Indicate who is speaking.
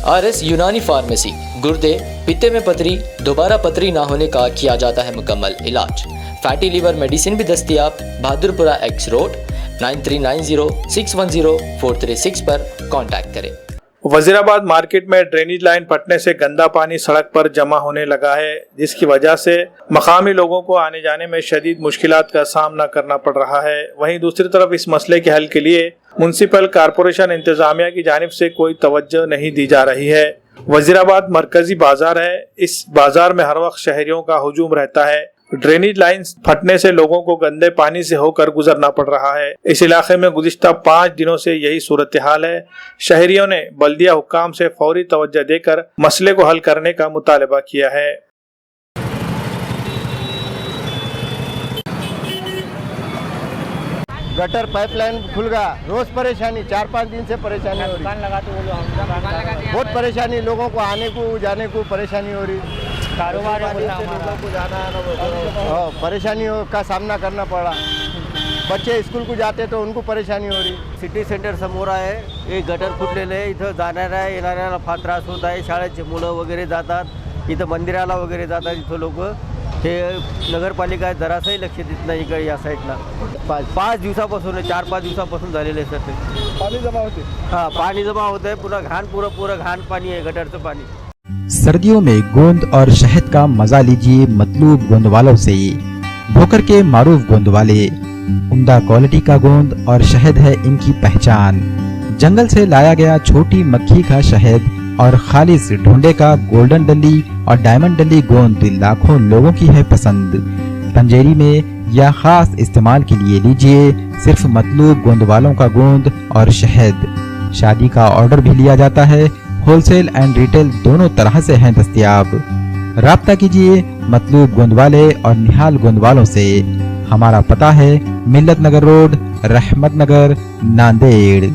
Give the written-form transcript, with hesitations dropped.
Speaker 1: RS यूनानी pharmacy, गुर्दे, पित्ते में पथरी, दोबारा पथरी ना होने का किया जाता है मुकम्मल इलाज। फैटी लीवर मेडिसिन भी दस्तयाब। बहादुरपुरा X रोड 9390610436 पर कांटेक्ट करें।
Speaker 2: वजीराबाद मार्केट में ड्रेनेज लाइन फटने से गंदा पानी सड़क पर जमा होने लगा है, जिसकी वजह से मकामी लोगों को आने जाने में शदीद मुश्किलात का सामना करना पड़ रहा है। वहीं दूसरी तरफ इस मसले के हल के लिए म्युनिसिपल कॉरपोरेशन इंतजामिया की जानिब से कोई तवज्जो नहीं दी जा रही है। वजीराबाद मरकजी बाजार है, इस बाजार में हर वक्त शहरियों का हुजूम रहता है। ड्रेनेज लाइन फटने से लोगों को गंदे पानी से होकर गुजरना पड़ रहा है। इस इलाके में गुज़िश्ता 5 दिनों से यही सूरत हाल है। शहरियों ने बल्दिया हुक्काम से फौरी तवज्जो देकर मसले को हल करने का मुतालबा किया है।
Speaker 3: गटर पाइपलाइन खुल गया, रोज परेशानी, 4-5 दिन से परेशानी हो रही, बहुत परेशानी, लोगों को आने को जाने को परेशानी हो रही, कारोबार लोगों को जाना परेशानी का सामना करना पड़ा। बच्चे स्कूल को जाते तो उनको परेशानी हो रही।
Speaker 4: सिटी सेंटर समोर आहे, एक गटर फुटलेलं आहे, इथं जाणाऱ्या येणाऱ्याला फार त्रास होत आहे। शाळेचे मुलं वगैरे जातात, इथं मंदिराला वगैरे जातात, इथं लोक हे नगरपालिका जरासही लक्ष देत नाही इकडे या साईडला। 5 दिवसापासून 4-5 दिवसापासून झालेले आहे सर ते पाणी जमा होते। हाँ, पानी जमा होता है, पूरा घान पूरा घान पानी है, गटर पानी।
Speaker 5: सर्दियों में गोंद और शहद का मजा लीजिए मतलूब गोंद वालों से। भोकर के मारूफ गोंद वाले, उम्दा क्वालिटी का गोंद और शहद है इनकी पहचान। जंगल से लाया गया छोटी मक्खी का शहद और खालिस ढूंढे का गोल्डन डली और डायमंड डली गोंद लाखों लोगों की है पसंद। पंजेरी में या खास इस्तेमाल के लिए लीजिए सिर्फ मतलूब गोंद वालों का गोंद और शहद। शादी का ऑर्डर भी लिया जाता है, होलसेल एंड रिटेल दोनों तरह से हैं दस्तयाब। राब्ता कीजिए मतलूब गोंद वाले और निहाल गोंद वालों से। हमारा पता है मिल्लत नगर रोड, रहमत नगर, नांदेड़।